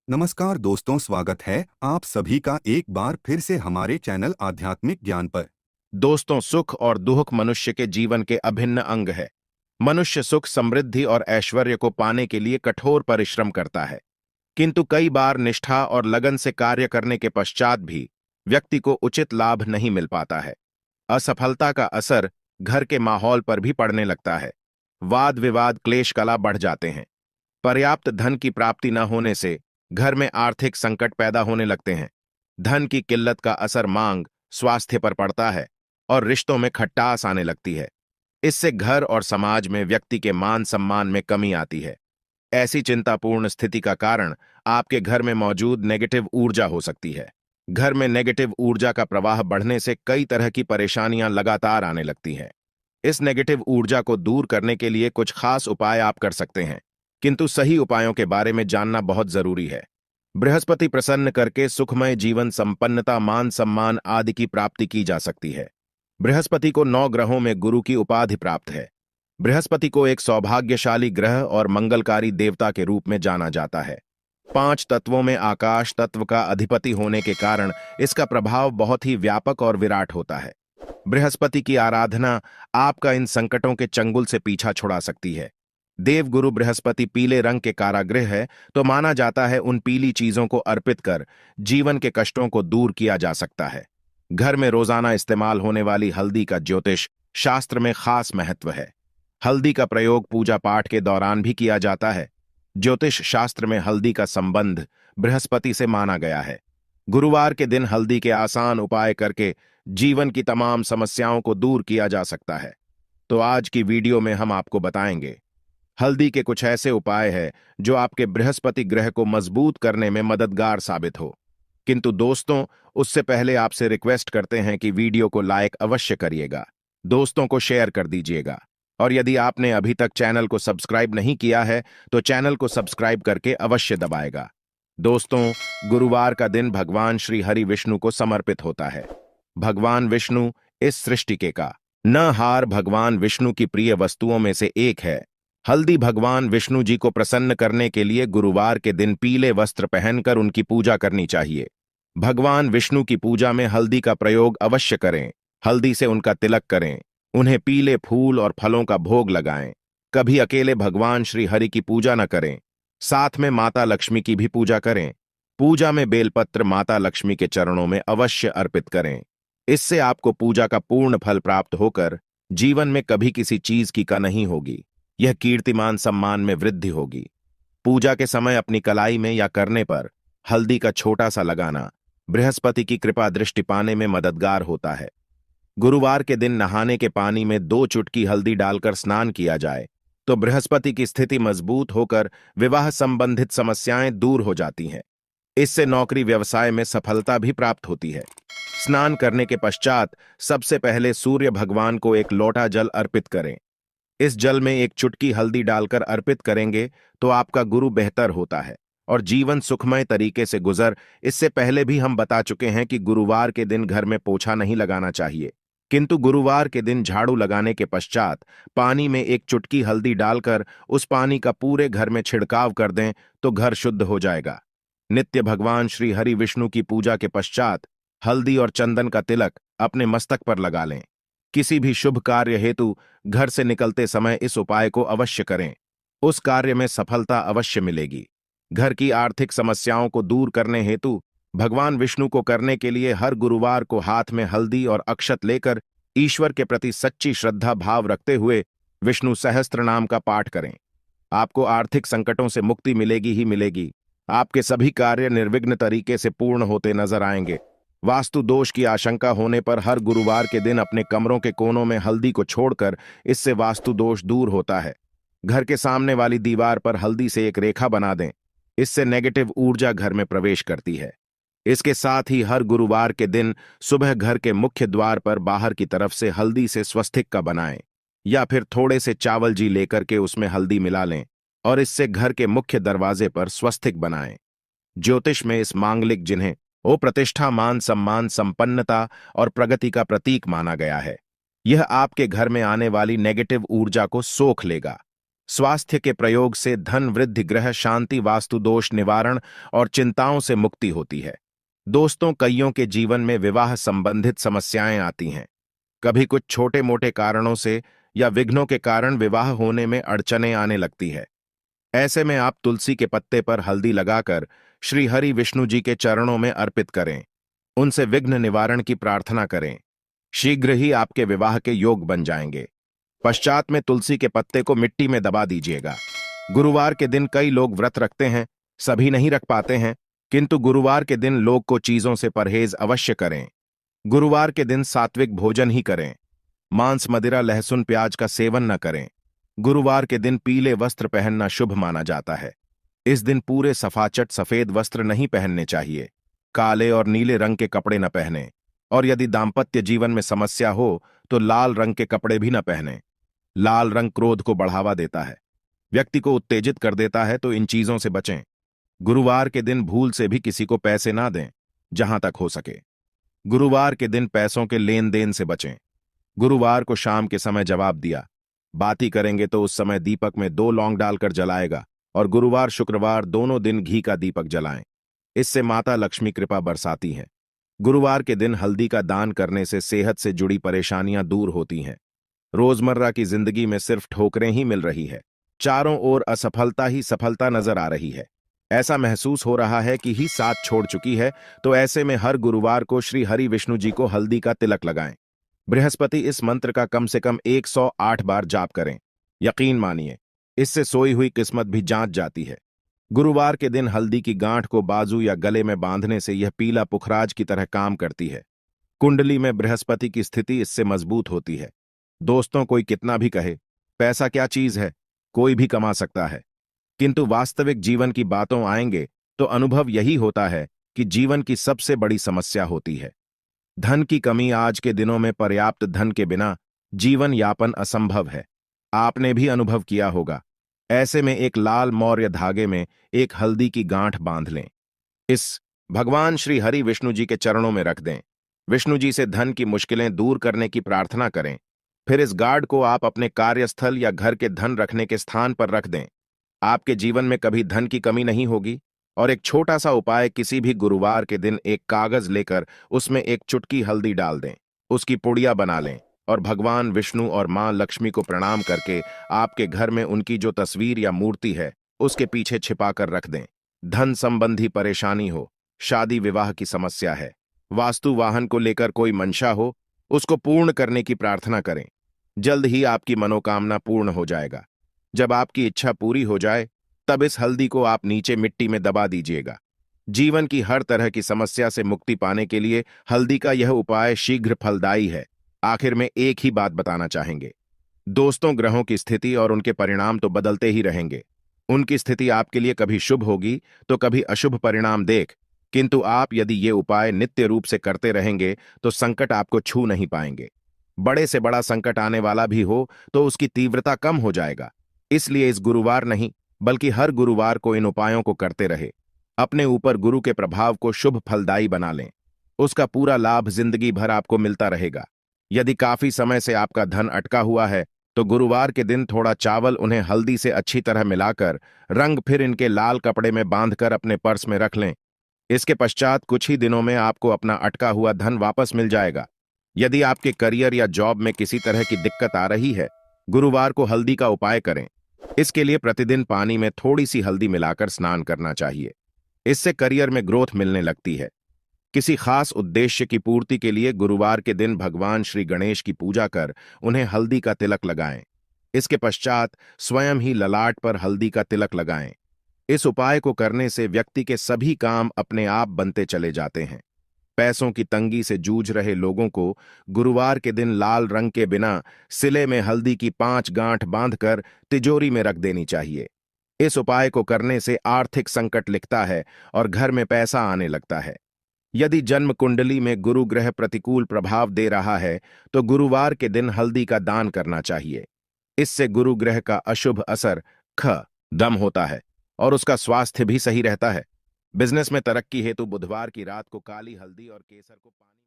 नमस्कार दोस्तों, स्वागत है आप सभी का एक बार फिर से हमारे चैनल आध्यात्मिक ज्ञान पर। दोस्तों, सुख और दुख मनुष्य के जीवन के अभिन्न अंग है। मनुष्य सुख, समृद्धि और ऐश्वर्य को पाने के लिए कठोर परिश्रम करता है, किंतु कई बार निष्ठा और लगन से कार्य करने के पश्चात भी व्यक्ति को उचित लाभ नहीं मिल पाता है। असफलता का असर घर के माहौल पर भी पड़ने लगता है। वाद विवाद, क्लेश कला बढ़ जाते हैं। पर्याप्त धन की प्राप्ति न होने से घर में आर्थिक संकट पैदा होने लगते हैं। धन की किल्लत का असर मांग, स्वास्थ्य पर पड़ता है और रिश्तों में खटास आने लगती है। इससे घर और समाज में व्यक्ति के मान सम्मान में कमी आती है। ऐसी चिंतापूर्ण स्थिति का कारण आपके घर में मौजूद नेगेटिव ऊर्जा हो सकती है। घर में नेगेटिव ऊर्जा का प्रवाह बढ़ने से कई तरह की परेशानियां लगातार आने लगती हैं। इस नेगेटिव ऊर्जा को दूर करने के लिए कुछ खास उपाय आप कर सकते हैं, किंतु सही उपायों के बारे में जानना बहुत जरूरी है। बृहस्पति प्रसन्न करके सुखमय जीवन, संपन्नता, मान सम्मान आदि की प्राप्ति की जा सकती है। बृहस्पति को 9 ग्रहों में गुरु की उपाधि प्राप्त है। बृहस्पति को एक सौभाग्यशाली ग्रह और मंगलकारी देवता के रूप में जाना जाता है। 5 तत्वों में आकाश तत्व का अधिपति होने के कारण इसका प्रभाव बहुत ही व्यापक और विराट होता है। बृहस्पति की आराधना आपका इन संकटों के चंगुल से पीछा छुड़ा सकती है। देवगुरु बृहस्पति पीले रंग के कारागृह है, तो माना जाता है उन पीली चीजों को अर्पित कर जीवन के कष्टों को दूर किया जा सकता है। घर में रोजाना इस्तेमाल होने वाली हल्दी का ज्योतिष शास्त्र में खास महत्व है। हल्दी का प्रयोग पूजा पाठ के दौरान भी किया जाता है। ज्योतिष शास्त्र में हल्दी का संबंध बृहस्पति से माना गया है। गुरुवार के दिन हल्दी के आसान उपाय करके जीवन की तमाम समस्याओं को दूर किया जा सकता है। तो आज की वीडियो में हम आपको बताएंगे हल्दी के कुछ ऐसे उपाय हैं जो आपके बृहस्पति ग्रह को मजबूत करने में मददगार साबित हो। किंतु दोस्तों, उससे पहले आपसे रिक्वेस्ट करते हैं कि वीडियो को लाइक अवश्य करिएगा, दोस्तों को शेयर कर दीजिएगा, और यदि आपने अभी तक चैनल को सब्सक्राइब नहीं किया है तो चैनल को सब्सक्राइब करके अवश्य दबाएगा। दोस्तों, गुरुवार का दिन भगवान श्री हरि विष्णु को समर्पित होता है। भगवान विष्णु इस सृष्टि के का न हार भगवान विष्णु की प्रिय वस्तुओं में से एक है। हल्दी भगवान विष्णु जी को प्रसन्न करने के लिए गुरुवार के दिन पीले वस्त्र पहनकर उनकी पूजा करनी चाहिए। भगवान विष्णु की पूजा में हल्दी का प्रयोग अवश्य करें। हल्दी से उनका तिलक करें, उन्हें पीले फूल और फलों का भोग लगाएं। कभी अकेले भगवान श्री हरि की पूजा न करें, साथ में माता लक्ष्मी की भी पूजा करें। पूजा में बेलपत्र माता लक्ष्मी के चरणों में अवश्य अर्पित करें। इससे आपको पूजा का पूर्ण फल प्राप्त होकर जीवन में कभी किसी चीज की कमी नहीं होगी। यह कीर्तिमान सम्मान में वृद्धि होगी। पूजा के समय अपनी कलाई में या करने पर हल्दी का छोटा सा लगाना बृहस्पति की कृपा दृष्टि पाने में मददगार होता है। गुरुवार के दिन नहाने के पानी में 2 चुटकी हल्दी डालकर स्नान किया जाए तो बृहस्पति की स्थिति मजबूत होकर विवाह संबंधित समस्याएं दूर हो जाती हैं। इससे नौकरी व्यवसाय में सफलता भी प्राप्त होती है। स्नान करने के पश्चात सबसे पहले सूर्य भगवान को एक लोटा जल अर्पित करें। इस जल में 1 चुटकी हल्दी डालकर अर्पित करेंगे तो आपका गुरु बेहतर होता है और जीवन सुखमय तरीके से गुजर। इससे पहले भी हम बता चुके हैं कि गुरुवार के दिन घर में पोछा नहीं लगाना चाहिए, किंतु गुरुवार के दिन झाड़ू लगाने के पश्चात पानी में 1 चुटकी हल्दी डालकर उस पानी का पूरे घर में छिड़काव कर दें तो घर शुद्ध हो जाएगा। नित्य भगवान श्री हरि विष्णु की पूजा के पश्चात हल्दी और चंदन का तिलक अपने मस्तक पर लगा लें। किसी भी शुभ कार्य हेतु घर से निकलते समय इस उपाय को अवश्य करें, उस कार्य में सफलता अवश्य मिलेगी। घर की आर्थिक समस्याओं को दूर करने हेतु भगवान विष्णु को करने के लिए हर गुरुवार को हाथ में हल्दी और अक्षत लेकर ईश्वर के प्रति सच्ची श्रद्धा भाव रखते हुए विष्णु सहस्त्र नाम का पाठ करें। आपको आर्थिक संकटों से मुक्ति मिलेगी ही मिलेगी। आपके सभी कार्य निर्विघ्न तरीके से पूर्ण होते नजर आएंगे। वास्तु दोष की आशंका होने पर हर गुरुवार के दिन अपने कमरों के कोनों में हल्दी को छोड़कर इससे वास्तु दोष दूर होता है। घर के सामने वाली दीवार पर हल्दी से एक रेखा बना दें, इससे नेगेटिव ऊर्जा घर में प्रवेश करती है। इसके साथ ही हर गुरुवार के दिन सुबह घर के मुख्य द्वार पर बाहर की तरफ से हल्दी से स्वस्तिक का बनाएं, या फिर थोड़े से चावल जी लेकर के उसमें हल्दी मिला लें और इससे घर के मुख्य दरवाजे पर स्वस्तिक बनाएं। ज्योतिष में इस मांगलिक जिन्हें वो प्रतिष्ठा, मान सम्मान, संपन्नता और प्रगति का प्रतीक माना गया है। यह आपके घर में आने वाली नेगेटिव ऊर्जा को सोख लेगा। स्वास्थ्य के प्रयोग से धन वृद्धि, ग्रह शांति, वास्तु दोष निवारण और चिंताओं से मुक्ति होती है। दोस्तों, कईयों के जीवन में विवाह संबंधित समस्याएं आती हैं। कभी कुछ छोटे मोटे कारणों से या विघ्नों के कारण विवाह होने में अड़चनें आने लगती है। ऐसे में आप तुलसी के पत्ते पर हल्दी लगाकर श्री हरि विष्णु जी के चरणों में अर्पित करें। उनसे विघ्न निवारण की प्रार्थना करें। शीघ्र ही आपके विवाह के योग बन जाएंगे। पश्चात में तुलसी के पत्ते को मिट्टी में दबा दीजिएगा। गुरुवार के दिन कई लोग व्रत रखते हैं, सभी नहीं रख पाते हैं, किंतु गुरुवार के दिन लोग को चीजों से परहेज अवश्य करें। गुरुवार के दिन सात्विक भोजन ही करें। मांस, मदिरा, लहसुन, प्याज का सेवन न करें। गुरुवार के दिन पीले वस्त्र पहनना शुभ माना जाता है। इस दिन पूरे सफाचट सफेद वस्त्र नहीं पहनने चाहिए। काले और नीले रंग के कपड़े न पहने, और यदि दाम्पत्य जीवन में समस्या हो तो लाल रंग के कपड़े भी न पहने। लाल रंग क्रोध को बढ़ावा देता है, व्यक्ति को उत्तेजित कर देता है, तो इन चीजों से बचें। गुरुवार के दिन भूल से भी किसी को पैसे ना दें, जहां तक हो सके। गुरुवार के दिन पैसों के लेन देन से बचें। गुरुवार को शाम के समय जवाब दिया बाती करेंगे तो उस समय दीपक में 2 लौंग डालकर जलाएगा, और गुरुवार शुक्रवार दोनों दिन घी का दीपक जलाएं। इससे माता लक्ष्मी कृपा बरसाती है। गुरुवार के दिन हल्दी का दान करने से सेहत से जुड़ी परेशानियां दूर होती हैं। रोजमर्रा की जिंदगी में सिर्फ ठोकरें ही मिल रही है। चारों ओर असफलता ही सफलता नजर आ रही है। ऐसा महसूस हो रहा है कि ही साथ छोड़ चुकी है। तो ऐसे में हर गुरुवार को श्री हरि विष्णु जी को हल्दी का तिलक लगाएं। बृहस्पति इस मंत्र का कम से कम 108 बार जाप करें। यकीन मानिए, इससे सोई हुई किस्मत भी जांच जाती है। गुरुवार के दिन हल्दी की गांठ को बाजू या गले में बांधने से यह पीला पुखराज की तरह काम करती है। कुंडली में बृहस्पति की स्थिति इससे मजबूत होती है। दोस्तों, कोई कितना भी कहे पैसा क्या चीज है, कोई भी कमा सकता है, किंतु वास्तविक जीवन की बातों आएंगे तो अनुभव यही होता है कि जीवन की सबसे बड़ी समस्या होती है धन की कमी। आज के दिनों में पर्याप्त धन के बिना जीवन यापन असंभव है। आपने भी अनुभव किया होगा। ऐसे में एक लाल मौर्य धागे में एक हल्दी की गांठ बांध लें। इस भगवान श्री हरि विष्णु जी के चरणों में रख दें। विष्णु जी से धन की मुश्किलें दूर करने की प्रार्थना करें। फिर इस गार्ड को आप अपने कार्यस्थल या घर के धन रखने के स्थान पर रख दें। आपके जीवन में कभी धन की कमी नहीं होगी। और एक छोटा सा उपाय, किसी भी गुरुवार के दिन एक कागज लेकर उसमें एक चुटकी हल्दी डाल दें, उसकी पुड़िया बना लें और भगवान विष्णु और मां लक्ष्मी को प्रणाम करके आपके घर में उनकी जो तस्वीर या मूर्ति है उसके पीछे छिपाकर रख दें। धन संबंधी परेशानी हो, शादी विवाह की समस्या है, वास्तु वाहन को लेकर कोई मंशा हो, उसको पूर्ण करने की प्रार्थना करें। जल्द ही आपकी मनोकामना पूर्ण हो जाएगा। जब आपकी इच्छा पूरी हो जाए तब इस हल्दी को आप नीचे मिट्टी में दबा दीजिएगा। जीवन की हर तरह की समस्या से मुक्ति पाने के लिए हल्दी का यह उपाय शीघ्र फलदायी है। आखिर में एक ही बात बताना चाहेंगे दोस्तों, ग्रहों की स्थिति और उनके परिणाम तो बदलते ही रहेंगे। उनकी स्थिति आपके लिए कभी शुभ होगी तो कभी अशुभ परिणाम देख, किंतु आप यदि ये उपाय नित्य रूप से करते रहेंगे तो संकट आपको छू नहीं पाएंगे। बड़े से बड़ा संकट आने वाला भी हो तो उसकी तीव्रता कम हो जाएगा। इसलिए इस गुरुवार नहीं बल्कि हर गुरुवार को इन उपायों को करते रहे। अपने ऊपर गुरु के प्रभाव को शुभ फलदायी बना लें। उसका पूरा लाभ जिंदगी भर आपको मिलता रहेगा। यदि काफी समय से आपका धन अटका हुआ है तो गुरुवार के दिन थोड़ा चावल उन्हें हल्दी से अच्छी तरह मिलाकर रंग फिर इनके लाल कपड़े में बांधकर अपने पर्स में रख लें। इसके पश्चात कुछ ही दिनों में आपको अपना अटका हुआ धन वापस मिल जाएगा। यदि आपके करियर या जॉब में किसी तरह की दिक्कत आ रही है, गुरुवार को हल्दी का उपाय करें। इसके लिए प्रतिदिन पानी में थोड़ी सी हल्दी मिलाकर स्नान करना चाहिए। इससे करियर में ग्रोथ मिलने लगती है। किसी खास उद्देश्य की पूर्ति के लिए गुरुवार के दिन भगवान श्री गणेश की पूजा कर उन्हें हल्दी का तिलक लगाएं। इसके पश्चात स्वयं ही ललाट पर हल्दी का तिलक लगाएं। इस उपाय को करने से व्यक्ति के सभी काम अपने आप बनते चले जाते हैं। पैसों की तंगी से जूझ रहे लोगों को गुरुवार के दिन लाल रंग के बिना सिले में हल्दी की 5 गांठ बांधकर तिजोरी में रख देनी चाहिए। इस उपाय को करने से आर्थिक संकट लिखता है और घर में पैसा आने लगता है। यदि जन्म कुंडली में गुरु ग्रह प्रतिकूल प्रभाव दे रहा है तो गुरुवार के दिन हल्दी का दान करना चाहिए। इससे गुरु ग्रह का अशुभ असर दम होता है और उसका स्वास्थ्य भी सही रहता है। बिजनेस में तरक्की हेतु बुधवार की रात को काली हल्दी और केसर को पानी